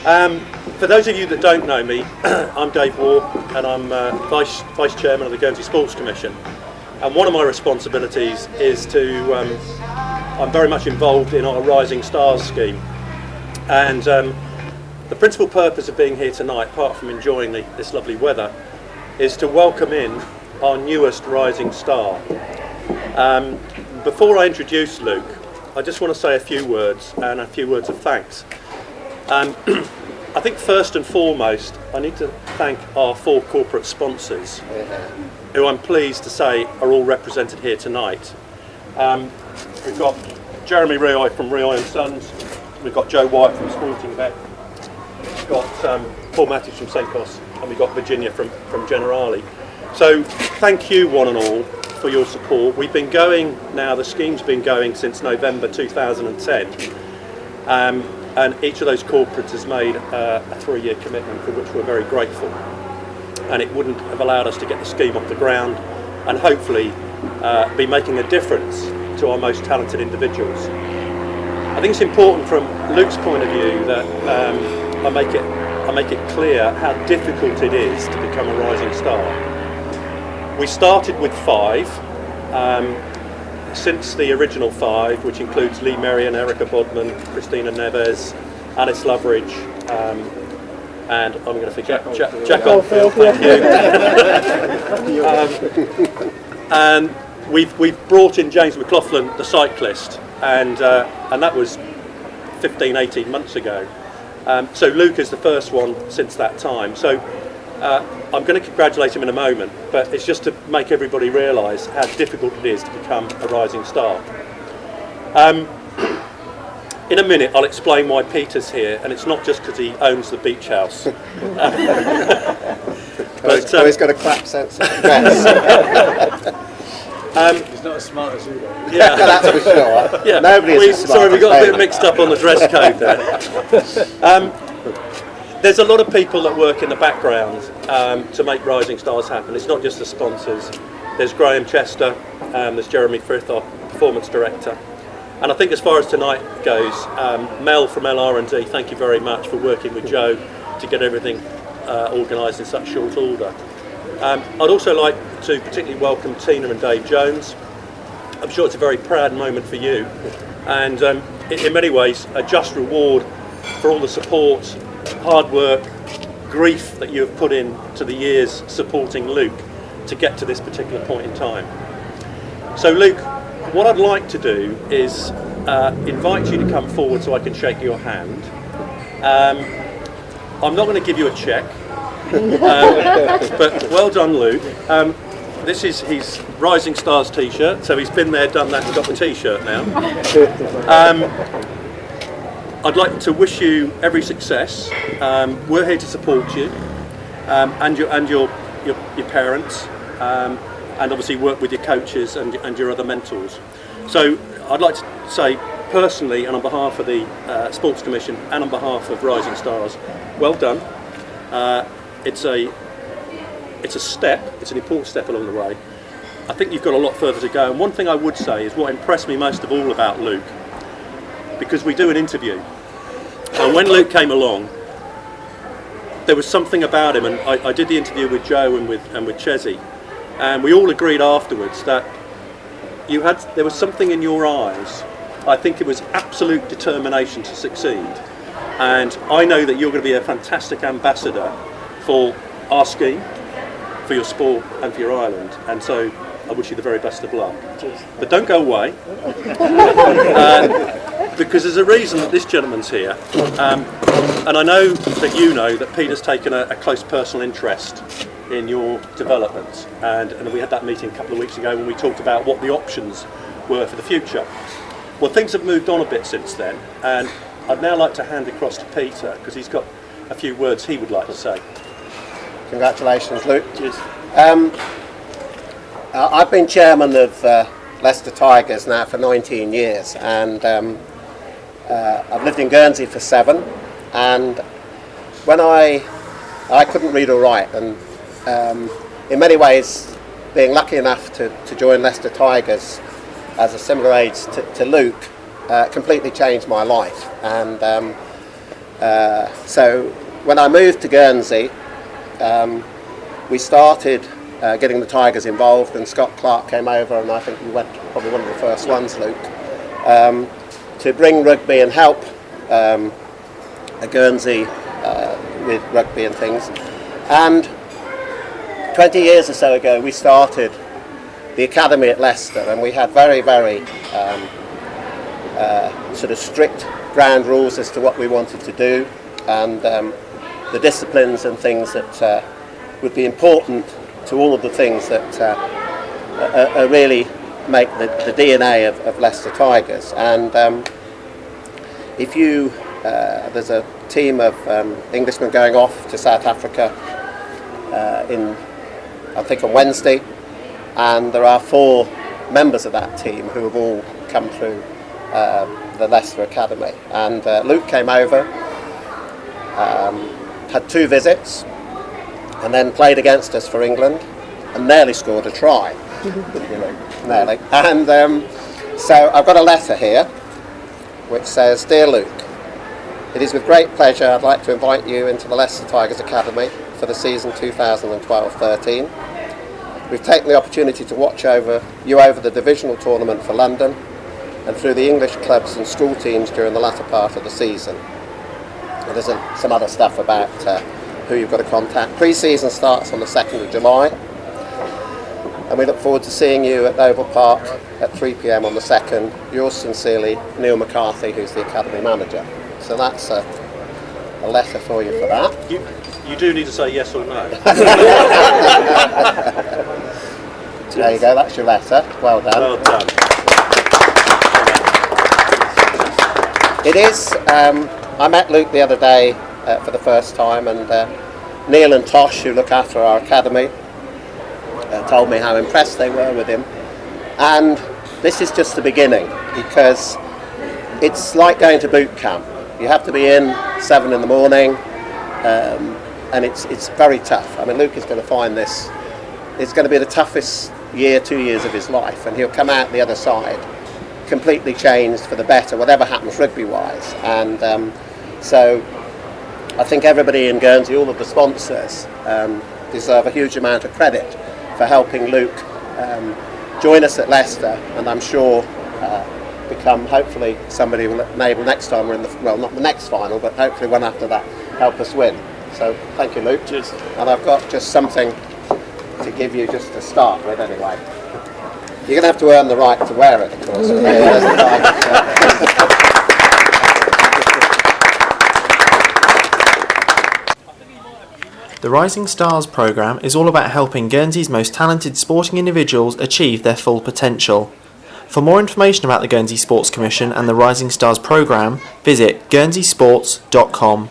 For those of you that don't know me, I'm Dave Waugh, and I'm Vice Chairman of the Guernsey Sports Commission. And one of my responsibilities is I'm very much involved in our Rising Stars scheme. And the principal purpose of being here tonight, apart from enjoying this lovely weather, is to welcome in our newest Rising Star. Before I introduce Luke, I just want to say a few words, and a few words of thanks. I think first and foremost, I need to thank our 4 corporate sponsors, who I'm pleased to say are all represented here tonight. We've got Jeremy Rioy from Rioy & Sons, we've got Joe White from Sporting Bet, we've got Paul Matthews from Senkos, and we've got Virginia from Generali. So thank you one and all for your support. We've been going now, the scheme's been going since November 2010. And each of those corporates has made a 3-year commitment for which we're very grateful. And it wouldn't have allowed us to get the scheme off the ground and hopefully be making a difference to our most talented individuals. I think it's important from Luke's point of view that I make it clear how difficult it is to become a rising star. We started with 5. Since the original 5, which includes Lee Merrien, Bodman, Kristina Neves, Alice Loveridge, and I'm going to forget Jack Oldfield, thank you. And we've brought in James Mglauchlin, the cyclist, and that was 15-18 months ago. So Luke is the first one since that time. So I'm going to congratulate him in a moment, but it's just to make everybody realise how difficult it is to become a rising star. In a minute I'll explain why Peter's here, and it's not just because he owns the beach house. But he's got a crap sense of dress. He's not as smart as you though. Yeah, that's for sure. Yeah. Nobody is as smart. Sorry, we got a bit mixed up on the dress code there. There's a lot of people that work in the background to make Rising Stars happen. It's not just the sponsors. There's Graham Chester, there's Jeremy Frith, our performance director. And I think as far as tonight goes, Mel from LR&D, thank you very much for working with Joe to get everything organised in such short order. I'd also like to particularly welcome Tina and Dave Jones. I'm sure it's a very proud moment for you, and in many ways a just reward for all the support, hard work, grief that you have put in to the years supporting Luke to get to this particular point in time. So Luke, what I'd like to do is invite you to come forward so I can shake your hand. I'm not going to give you a cheque, but well done Luke. This is his Rising Stars t-shirt, so he's been there, done that, and got the t-shirt now. I'd like to wish you every success. We're here to support you and your parents, and obviously work with your coaches and your other mentors. So I'd like to say personally, and on behalf of the Sports Commission and on behalf of Rising Stars, well done. It's a step. It's an important step along the way. I think you've got a lot further to go. And one thing I would say is what impressed me most of all about Luke, because we do an interview, and when Luke came along, there was something about him, and I did the interview with Joe and with Chesy, and we all agreed afterwards that there was something in your eyes. I think it was absolute determination to succeed, and I know that you're going to be a fantastic ambassador for our scheme, for your sport and for your island, and so I wish you the very best of luck. Cheers. But don't go away, because there's a reason that this gentleman's here, and I know that you know that Peter's taken a close personal interest in your development, and we had that meeting a couple of weeks ago when we talked about what the options were for the future. Well, things have moved on a bit since then, and I'd now like to hand across to Peter because he's got a few words he would like to say. Congratulations, Luke. Cheers. I've been chairman of Leicester Tigers now for 19 years, and I've lived in Guernsey for 7. And when I couldn't read or write, and in many ways, being lucky enough to join Leicester Tigers as a similar age to Luke completely changed my life. And So when I moved to Guernsey, we started getting the Tigers involved, and Scott Clark came over, and I think you went probably one of the first ones, Luke, to bring rugby and help Guernsey with rugby and things. And 20 years or so ago we started the academy at Leicester, and we had very, very sort of strict ground rules as to what we wanted to do, and the disciplines and things that would be important to all of the things that really make the DNA of Leicester Tigers. And if you there's a team of Englishmen going off to South Africa I think on Wednesday, and there are 4 members of that team who have all come through the Leicester Academy. And Luke came over, had 2 visits, and then played against us for England and nearly scored a try. Nearly. And so I've got a letter here which says, "Dear Luke, it is with great pleasure I'd like to invite you into the Leicester Tigers Academy for the season 2012-13. We've taken the opportunity to watch you over the divisional tournament for London and through the English clubs and school teams during the latter part of the season." And there's some other stuff about who you've got to contact. Pre-season starts on the 2nd of July, and we look forward to seeing you at Oval Park at 3 p.m. on the 2nd. Yours sincerely, Neil McCarthy, who's the Academy manager. So that's a letter for you for that. You do need to say yes or no. There you go, that's your letter. Well done. Well done. It is, I met Luke the other day for the first time, and Neil and Tosh, who look after our academy, told me how impressed they were with him. And this is just the beginning, because it's like going to boot camp. You have to be in 7 in the morning, and it's very tough. I mean, Luke is going to find this, it's going to be the toughest 2 years of his life, and he'll come out the other side completely changed for the better, whatever happens rugby-wise. And so I think everybody in Guernsey, all of the sponsors, deserve a huge amount of credit for helping Luke join us at Leicester, and I'm sure become hopefully somebody who will enable next time we're in not the next final, but hopefully one after that, help us win. So thank you, Luke. Cheers. And I've got just something to give you just to start with anyway. You're going to have to earn the right to wear it, of course. The Rising Stars programme is all about helping Guernsey's most talented sporting individuals achieve their full potential. For more information about the Guernsey Sports Commission and the Rising Stars programme, visit guernseysports.com.